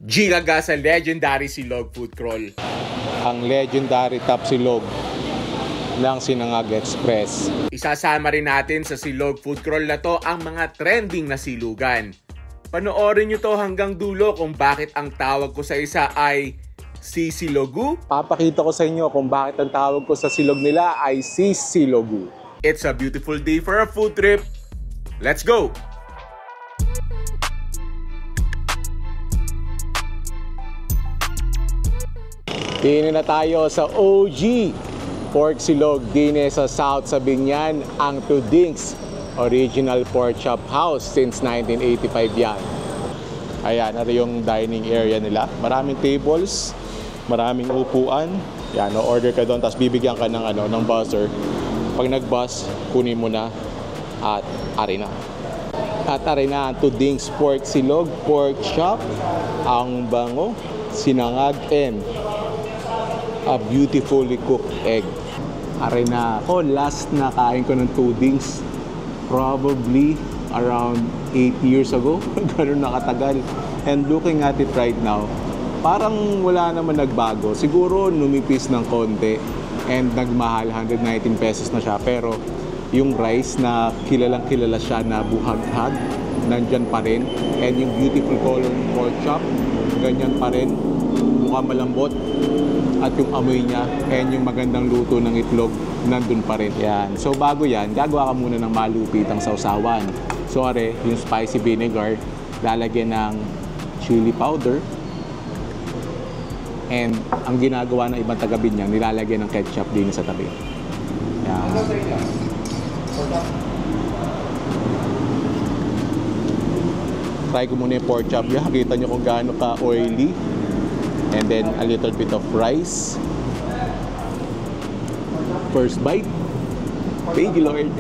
Gigaga sa legendary Silog Food Crawl. Ang legendary top silog ng Sinangag Express. Isasama rin natin sa Silog Food Crawl na to ang mga trending na silugan. Panoorin nyo to hanggang dulo kung bakit ang tawag ko sa isa ay Sisilogu. Papakita ko sa inyo kung bakit ang tawag ko sa silog nila ay Sisilogu. It's a beautiful day for a food trip. Let's go! Dine na tayo sa OG Pork Silog dine sa South sa Binyan, ang Tudings Original Pork Chop House since 1985 yan. Ayan, ito yung dining area nila. Maraming tables, maraming upuan. Yan, order ka doon, tapos bibigyan ka ng buzzer. Pag nag-buzz, kunin mo na at ari na. At ari na ang Tudings Pork Silog Pork Chop. Ang bango, sinangag, and a beautifully cooked egg. Ari na ako, last na kain ko ng Tudings probably around 8 years ago. Ganun nakatagal. And looking at it right now, parang wala naman nagbago. Siguro numipis ng konti and nagmahal, 119 pesos na siya. Pero yung rice na kilalang kilala siya na buhaghag, nandyan pa rin. And yung beautiful color ng pork chop, ganyan pa rin. Mukhang malambot. At yung amoy niya and yung magandang luto ng itlog nandun pa rin. Yan. So bago yan, gagawa ka muna ng malupitang sausawan. So are, yung spicy vinegar, lalagyan ng chili powder. And ang ginagawa ng ibang taga Binyan, nilalagyan ng ketchup din sa tabi. Yan. Try ko muna yung pork chop niya. Kita nyo kung gaano ka oily. And then a little bit of rice. First bite. Thank you, Lord.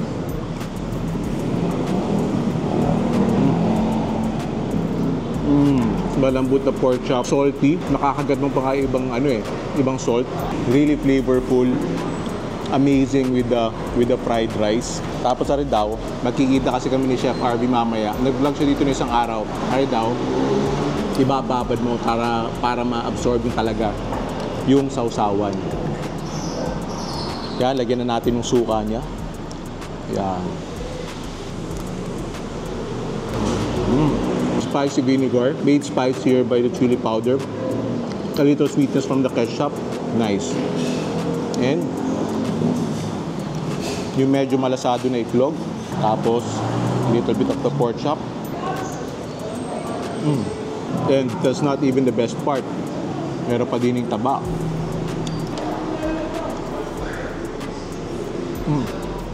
Malambot na pork chop. Salty. Nakakagat mo pa nga ibang salt. Really flavorful. Amazing with the fried rice. Tapos ari daw, magkikita kasi kami ni Chef Harvey mamaya. Nag-vlog siya dito na isang araw. Ari daw, ibababad mo para ma-absorb yung talaga yung sausawan. Yan, lagyan na natin yung suka niya. Yan. Spicy vinegar, made spicier by the chili powder. A little sweetness from the ketchup. Nice. And yung medyo malasado na itlog. Tapos, little bit of the pork chop. And that's not even the best part. Meron pa din yung taba.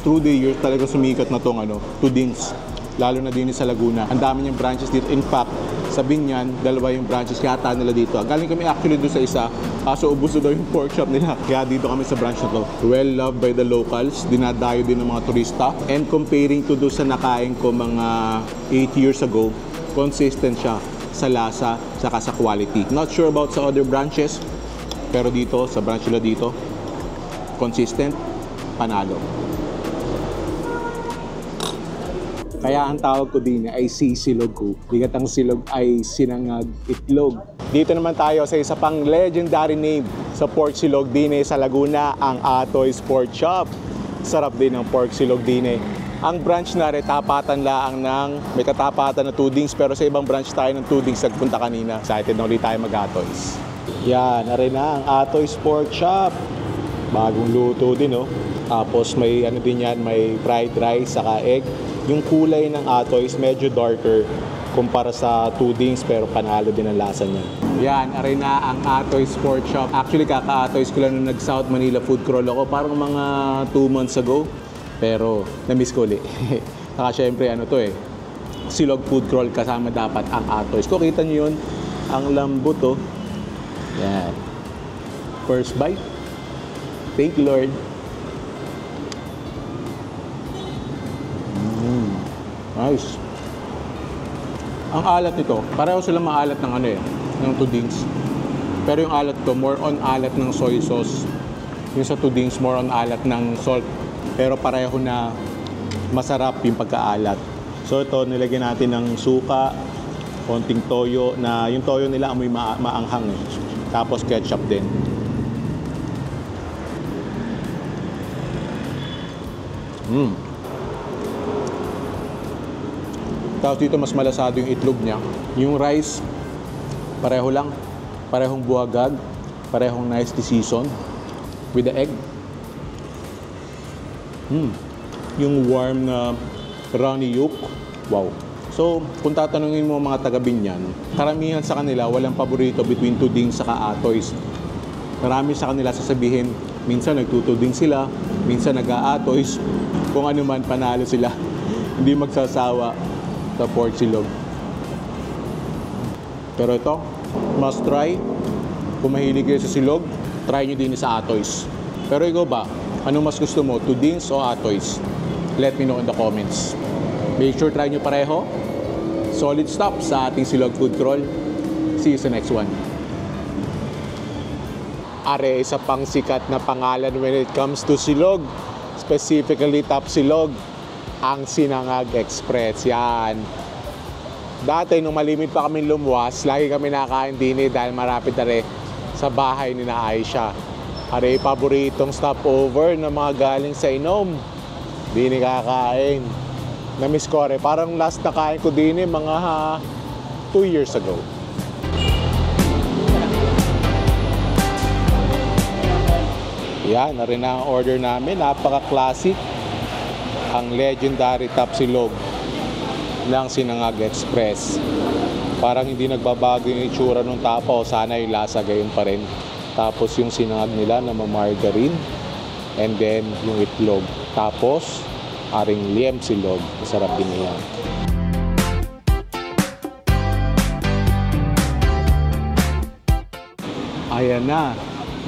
Through the years, talaga sumikat na tong Tudings. Lalo na din sa Laguna. Ang dami niyang branches dito. In fact, sa Binyan, dalawa yung branches yata nila dito. Galing kami actually doon sa isa. Kaso ubos na daw yung pork chop nila. Kaya dito kami sa branch na to. Well loved by the locals. Dinadayo din ng mga turista. And comparing to doon sa nakain ko mga 8 years ago, consistent siya sa lasa, saka sa quality. Not sure about sa other branches, pero dito, sa branch nila dito, consistent, panalo. Kaya ang tawag ko din ay Sisilogu. Bigat ang silog ay sinangag itlog. Dito naman tayo sa isa pang legendary name sa pork silog dine sa Laguna, ang Atoy's Pork Chop. Sarap din ng pork silog dine. Ang branch na rin, tapatan laang may katapatan na Tudings, pero sa ibang branch tayo ng Tudings nagpunta kanina. Excited na ulit tayo mag-Atoy's. Yan, na rin na ang Atoy's Pork Chop. Bagong luto din, no? Tapos may din yan, may fried rice, saka egg. Yung kulay ng Atoy's medyo darker kumpara sa Tudings, pero panalo din ang lasa niya. Yan, aray na ang Atoy's Pork Chop. Actually, kaka-Atoy's ko lang nung nag-South Manila food crawl ako, parang mga 2 months ago. Pero, na-miss ko ulit. Saka syempre, Silog food crawl kasama dapat ang Atoy's. Kung kita nyo yun, ang lambot, oh. Yan. First bite. Thank you, Lord. Nice. Ang alat nito, pareho silang maalat ng Tudings. Pero yung alat ko, more on alat ng soy sauce. Yung sa Tudings, more on alat ng salt. Pero pareho na masarap yung pagkaalat. So ito, nilagyan natin ng suka, Konting toyo na yung toyo nila amoy maanghang eh. Tapos ketchup din. Tapos dito mas malasado yung itlog niya. Yung rice, pareho lang. Parehong buwagag. Parehong nicely seasoned. With the egg. Yung warm na runny yolk. Wow. So, kung tatanungin mo mga taga-Binyan, karamihan sa kanila walang paborito between tuding saka atoys. Marami sa kanila sasabihin, minsan nagtutuding sila, minsan nag-aatoys, kung ano man panalo sila. Hindi magsasawa sa pork silog. Pero ito, must try. Kung mahilig kayo sa silog, try nyo din sa atoys. Pero ikaw ba, ano mas gusto mo, tudings o atoys? Let me know in the comments. Make sure try nyo pareho. Solid stop sa ating Silog Food Crawl. See you sa next one. Are, isa pang sikat na pangalan when it comes to silog. Specifically top silog. Ang Sinangag Express. Yan. Dati nung malimit pa kami lumuwas, lagi kami nakain din dahil marapit na rin sa bahay ni na Aisha. Are, paboritong stopover na mga galing sa inom. Di kakain. Na-miss ko rin. Parang last na kain ko din mga 2 years ago. Yan, na rin ang order namin. Napaka-classic. Ang legendary top silog ng Sinangag Express. Parang hindi nagbabago yung itsura ng tapa o sana yung lasa gayon pa rin. Tapos yung sinangag nila na margarine. And then yung itlog. Tapos aring liem silog. Masarap din yan. Ayan na.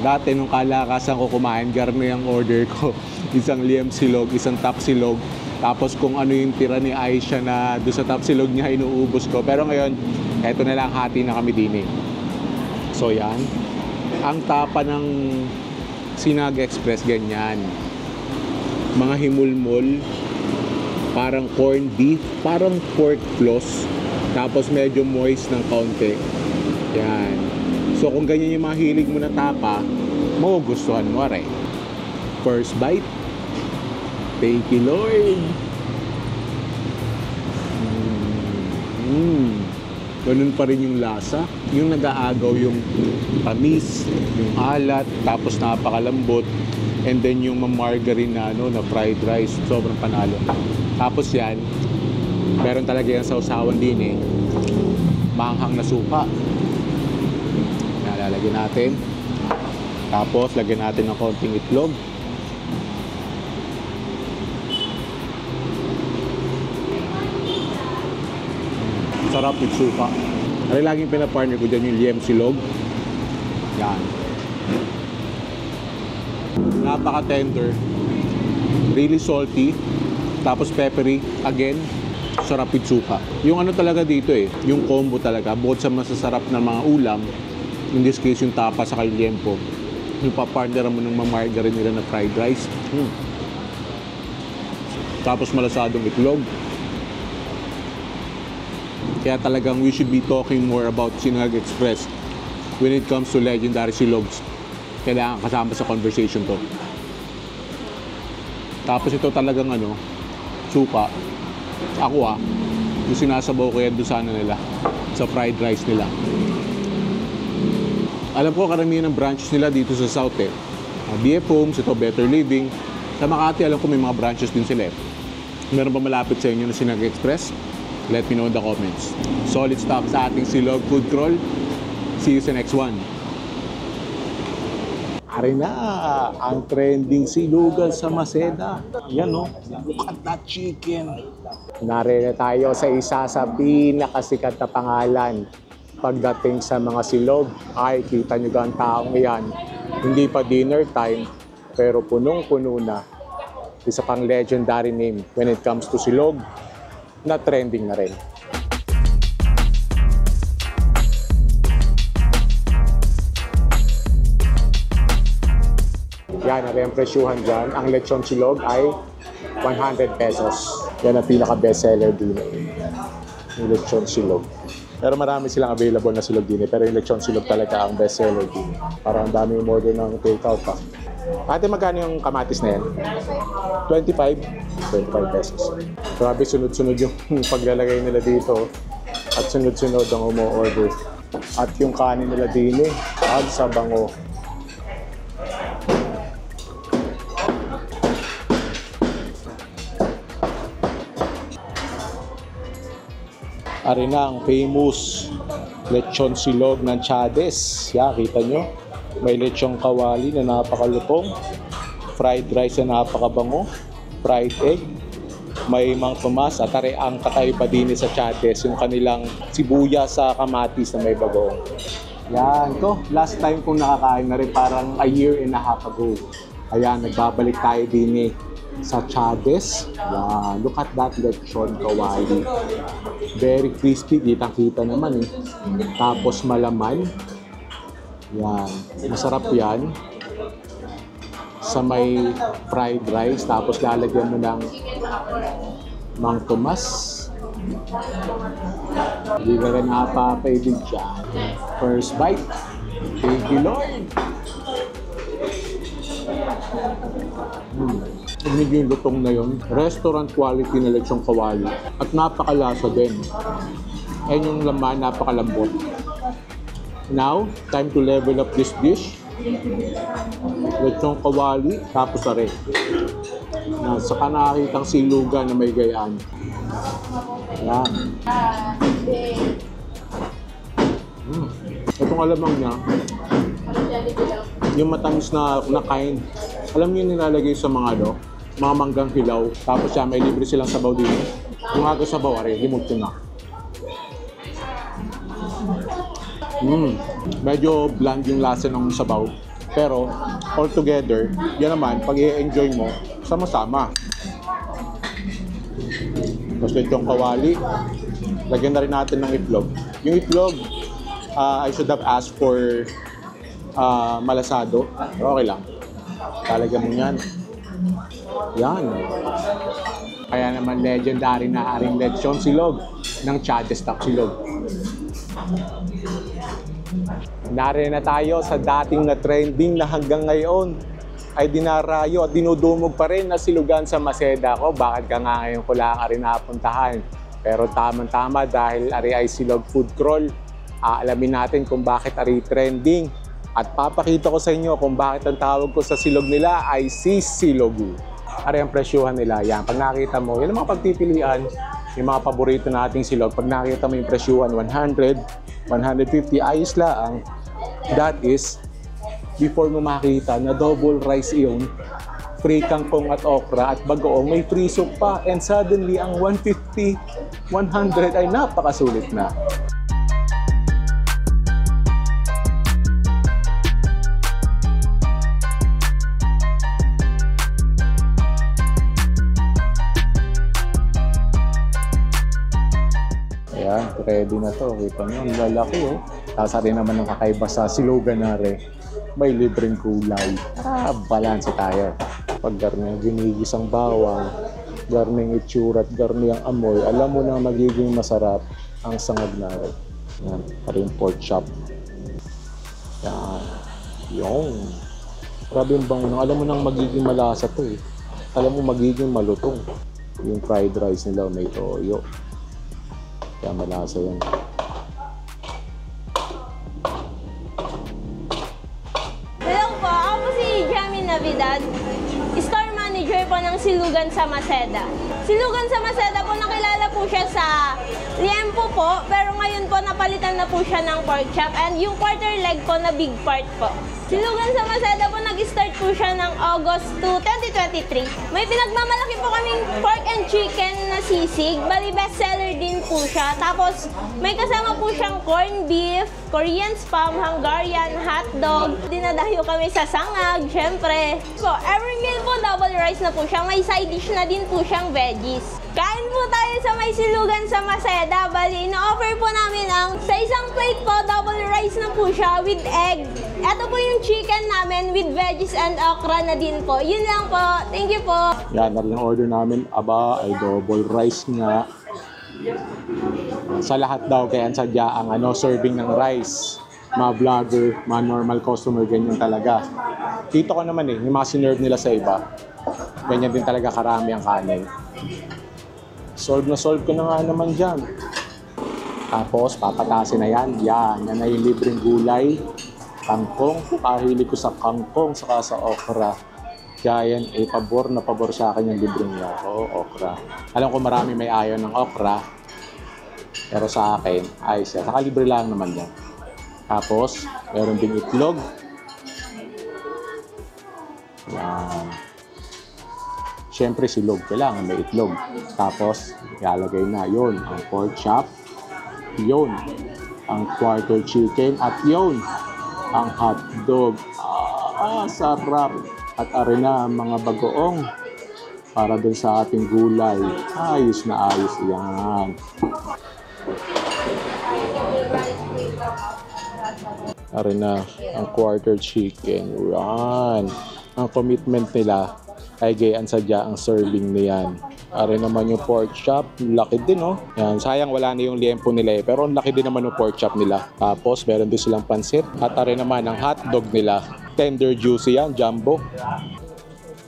Dati nung kalakasan ko kumain, garni ang order ko. Isang liem silog, isang top silog. Tapos kung ano yung tira ni Aisha na doon sa top silog niya, inuubos ko. Pero ngayon, eto na lang, hati na kami din eh. So yan. Ang tapa ng Sinangag Express, ganyan. Mga himulmol, parang corned beef, parang pork floss, tapos medyo moist ng kaunti. Yan. So kung ganyan yung mahilig mo na tapa, magugustuhan mo rin. First bite. Thank you, Lord. Ganun pa rin yung lasa. Yung nag-aagaw yung tamis, yung alat, tapos napakalambot. And then yung margarine na, na fried rice, sobrang panalo. Tapos yan, meron talaga yung sausawan din eh. Maanghang na suka. Nalalagyan natin. Tapos lagyan natin ng konting itlog. Sarap with suka. Ano laging pinapartner ko dyan yung liem silog. Yan. Napaka-tender. Really salty. Tapos peppery. Again, sarap with suka. Yung ano talaga dito eh, yung combo talaga. Bukod sa masasarap na mga ulam, in this case yung tapa sa liempo, yung papartner mo ng margarine nila na fried rice. Tapos malasadong itlog. Kaya talagang we should be talking more about Sinangag Express when it comes to legendary silogs. Kailangan kasama sa conversation to. Tapos ito talagang suka. Ako yung sinasabaw ko yan doon sa nila, sa fried rice nila. Alam ko karamihan ng branches nila dito sa South eh. BF Homes, ito Better Living. Sa Makati alam ko may mga branches din sila eh. Meron ba malapit sa inyo na Sinangag Express? Let me know in the comments. Solid stop sa ating Silog Food Crawl. See you sa next one. Ari na ang trending silugan sa Maseda. Yan look at that chicken. Narito tayo sa isa sa pinakasikat na pangalan pagdating sa mga silog. Ay, kita nyo ang taong yan. Hindi pa dinner time, pero punong-puno na. Isa pang legendary name when it comes to silog na trending na rin. Yan, ang presyuhan dyan. Ang lechon silog ay 100 pesos. Yan ang pinaka-bestseller din. Yung lechon silog. Pero marami silang available na silog din. Pero yung lechon silog talaga ang best seller din. Parang ang dami yung order ng take-out pa. Ate, magkano yung kamatis na yan? 25? 25 pesos. Grabe, sunod-sunod yung paglalagay nila dito. At sunod-sunod ang umu-order. At yung kanin nila din at sa bango. Ari na ang famous lechon silog ng Chades. Yeah, kita nyo. May lechong kawali na napakalutong. Fried rice na napakabango. Fried egg. May Mang Tomas. At ari ang kakaiba din sa Chades. Yung kanilang sibuyas sa kamatis na may bagong. Yan. Ito, last time kong nakakain na rin parang a year and a half ago. Ayan, nagbabalik tayo din sa Chades. Yan. Look at that lechon kawali. Very crispy, kitang-kita naman Tapos malaman. Yan. Masarap yan. Sa may fried rice. Tapos lalagyan mo ng Mang Tomas. Hindi ka rin napapailig siya. First bite. Thank you, Lord. Hindi yung lutong na yun. Restaurant quality na lechong kawali. At napakalasa din. Ayan yung laman, napakalambot. Now, time to level up this dish. Lechong kawali, tapos are. Saka nakakitang silugan na may gayaan. Ayan. Itong alamang niya, yung matamis na kind. Alam niyo yung nilalagay sa mga mga manggang hilaw. Tapos siya, may libre silang sabaw din. Yung aga sabaw, are, limot ko na. Medyo bland yung lasa ng sabaw. Pero, all together, yan naman, pag i-enjoy mo, sama-sama. Tapos yung kawali, lagyan na rin natin ng itlog. Yung itlog, I should have asked for malasado. Pero okay lang. Talagyan mo yan. Yan. Kaya naman legendary na aring lechon silog ng Chades Silog. Nariyan na tayo sa dating na trending na hanggang ngayon ay dinarayo at dinudumog pa rin na silugan sa Maceda ko. Bakit ka nga ngayon ko lang rin napuntahan? Pero tamang-tama dahil ari ay silog food crawl, aalamin natin kung bakit ari trending. At papakita ko sa inyo kung bakit ang tawag ko sa silog nila ay Sisilogu. Ari ang presyuhan nila. Yan, pag nakita mo, yun ang mga pagpipilian, yung mga paborito nating silog. Pag nakita mo yung presyuhan, 100, 150, ayos lang. That is, before mo makita na double rice iyon, free kangkong at okra at bagoong, may free soup pa. And suddenly, ang 150, 100 ay napakasulit na. Ayan, ready na to. Kita nyo, ang lalaki Tapos rin naman ang kakaiba sa silugan na rin. May libreng kulay. Balance tayo. Pag garni ginigis ang bawang, garning itsura at garni ang amoy, alam mo na magiging masarap ang sangag na rin. Yan, rin pork chop. Yan. Yung. Grabe yung bango. Alam mo nang magiging malasa to Alam mo magiging malutong. Yung fried rice nila may toyo. Kaya malasa yan. Hello po, ako po si Jamie Navidad, store manager po ng Silugan sa Maceda. Silugan sa Maceda po, nakilala po siya sa liempo po, pero ngayon po napalitan na po siya ng pork chop and yung quarter leg po na big part po. Silugan sa Maceda po, nag-start po siya ng August 2, 2023. May pinagmamalaki po kaming pork and chicken na sisig. Bali, bestseller din po siya. Tapos, may kasama po siyang corned beef, Korean spam, Hungarian, hotdog. Dinadayo kami sa sangag, syempre. So, every meal po, double rice na po siya. May side dish na din po siyang veggies. Kain po tayo sa may Silugan sa Maceda. Bali, ino-offer po namin ang sa isang plate po, double rice na po siya with egg. Ito po yung chicken namin with veggies and okra na din po. Yun lang po. Thank you po. Yan, narin ang order namin. Aba, ay double rice nga. Sa lahat daw, kaya sadya ang serving ng rice. Mga vlogger, mga normal customer, ganyan talaga. Dito ko naman yung mga sinerve nila sa iba. Ganyan din talaga karami ang kanin. Solve na solve ko na nga naman dyan. Tapos, papatasin na yan. Yan ay libreng gulay. Kangkong. Kahilig ko sa kangkong, saka sa okra. Kaya yan, pabor na pabor sa akin yung libreng okra. Alam ko marami may ayaw ng okra. Pero sa akin, ayos yan. Saka libre lang naman yan. Tapos, meron ding itlog. Yan. Siyempre, silog. Kailangan may itlog. Tapos, ilalagay na yun. Ang pork chop. Yun. Ang quarter chicken. At yun. Ang hotdog. Sarap. At arena mga bagoong. Para dun sa ating gulay. Ayos na ayos yan. Arena ang quarter chicken. Yan. Ang commitment nila ay gayaan sadya ang serving niyan. Ari naman yung pork chop, laki din Yan, sayang wala na yung liempo nila pero ang laki din naman yung pork chop nila. Tapos meron din silang pansit at ari naman ang hotdog nila. Tender juicy yan, jumbo.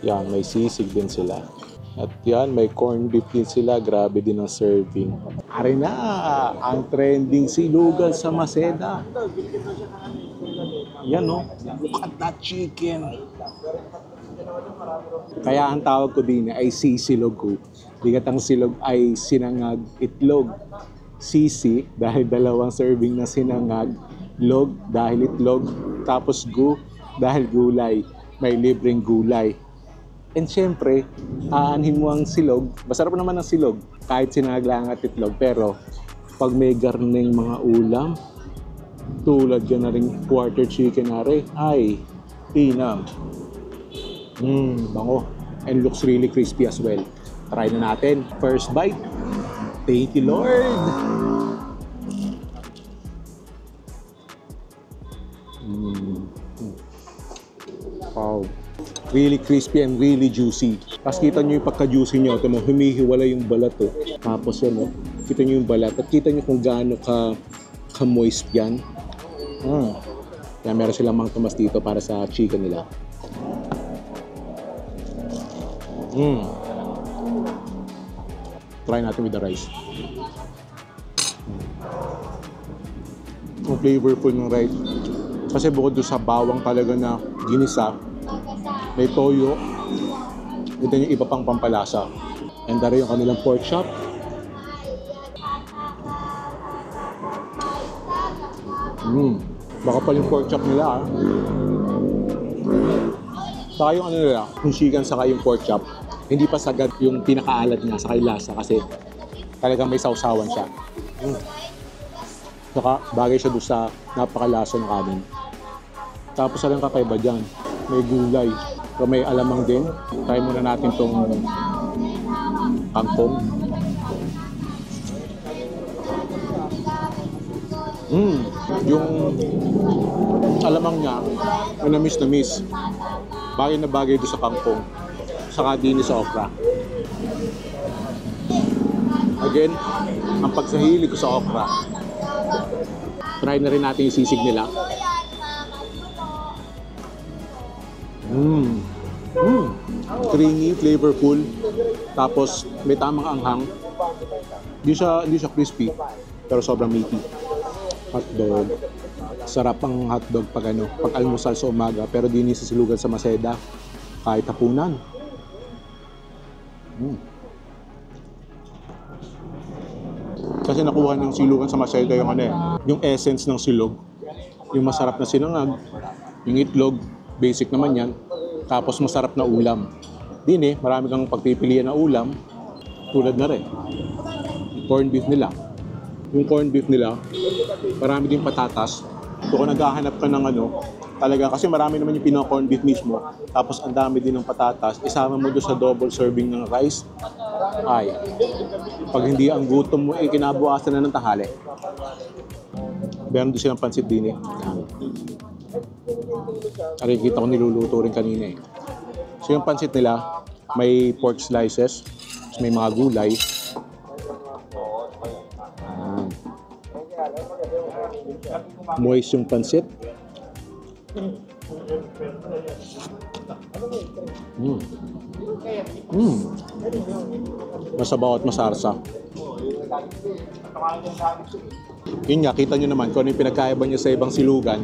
Yan, may sisig din sila. At yan, may corned beef din sila. Grabe din ang serving. Ari na, ang trending silugan sa Maceda. Yan look at that chicken. Kaya ang tawag ko din ay sisilog ko. Bigat ang silog ay sinangag itlog. Sisi dahil dalawang serving na sinangag. Log dahil itlog. Tapos gu dahil gulay. May libreng gulay. And syempre, aanhin mo ang silog. Masarap naman ang silog kahit sinangag lang at itlog. Pero pag may garneng mga ulam, tulad yan na rin quarter chicken na rin, ay pinam. Bango. And looks really crispy as well. Try na natin. First bite. Thank you, Lord. Wow. Really crispy and really juicy. Tapos kita nyo yung pagka-juicy nyo. Ito mo, humihiwala yung balat Tapos yan kita nyo yung balat. At kita nyo kung gaano ka-moist yan. Kaya meron silang mga tumas dito para sa chicken nila. Try natin with the rice. Ang flavorful ng rice. Kasi bukod doon sa bawang talaga na ginisa, may toyo. Ito yung iba pang pampalasa. And dari yung kanilang pork chop. Baka pa yung pork chop nila Saka yung nila, yung chicken saka yung pork chop, hindi pa sagad yung pinakaalat niya saka yung lasa kasi talagang may sausawan siya. Saka bagay siya doon sa napakalasa ng kanin. Tapos alang kakaiba dyan, may gulay. So may alamang din. Try muna natin tong kangkong. Yung alamang niya, manamis na miss. Bagay na bagay doon sa kangkong. Saka din sa okra. Again, ang pagsahili ko sa okra. Try na rin natin yung sisig nila. Creamy, flavorful. Tapos may tamang anghang. Hindi siya crispy, pero sobrang meaty. Hotdog. Sarap ang hotdog pag almusal sa umaga, pero di sa silugan sa Maceda kahit hapunan. Kasi nakuha ng silugan sa Maceda yung yung essence ng silog. Yung masarap na sinangag, yung itlog, basic naman yan. Tapos masarap na ulam. Marami kang pagpipilian na ulam, tulad na rin. Corned beef nila. Yung corned beef nila, marami din patatas. So kung naghahanap ka ng talaga kasi marami naman yung pinaka-corned beef mismo. Tapos ang dami din ng patatas. Isama mo doon sa double serving ng rice. Ay, pag hindi ang gutom mo, kinabukasan na ng tanghali. Meron doon silang pansit din Nakikita ko niluluto rin kanina So yung pansit nila, may pork slices, may mga gulay. Moist yung pansit. Masabaw at masarsa. Yun nga, kita nyo naman kung ano yung pinagkaiba nyo sa ibang silugan.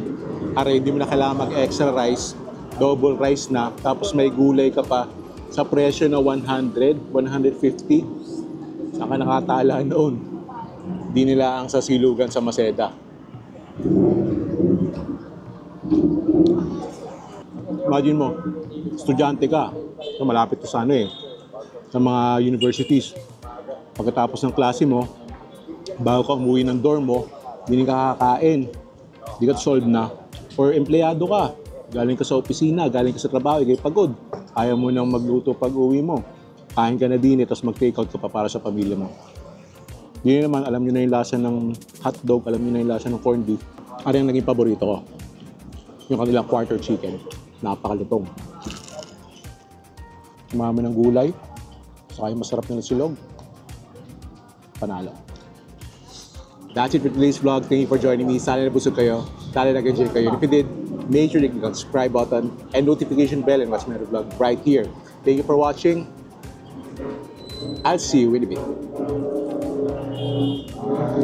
Aray, hindi mo na kailangan mag-extra rice, double rice na, tapos may gulay ka pa sa presyo na 100, 150. Saan ka nakatala noon? Di nila ang sa silugan sa Maceda. Imagine mo, estudyante ka, so malapit ka sa ano eh, sa mga universities. Pagkatapos ng klase mo, bago ka umuwi ng dorm mo, hindi ka kakain, hindi ka solve na. Or empleyado ka, galing ka sa opisina, galing ka sa trabaho, ikay pagod. Ayaw mo nang magluto pag uwi mo. Kain ka na din, tapos mag-take out ka pa para sa pamilya mo. Hindi naman, alam nyo na yung lasa ng hotdog, alam nyo na yung lasa ng corned beef. Ano yung naging paborito ko? Yung kanilang quarter chicken. Napakalutong. Umami ng gulay, saka yung masarap na silog. Panalo. That's it for today's vlog. Thank you for joining me. Sana nabusog kayo. Sana nag-enjoy kayo. If you did, make sure to click the subscribe button and notification bell and watch my other vlog right here. Thank you for watching. I'll see you in a bit.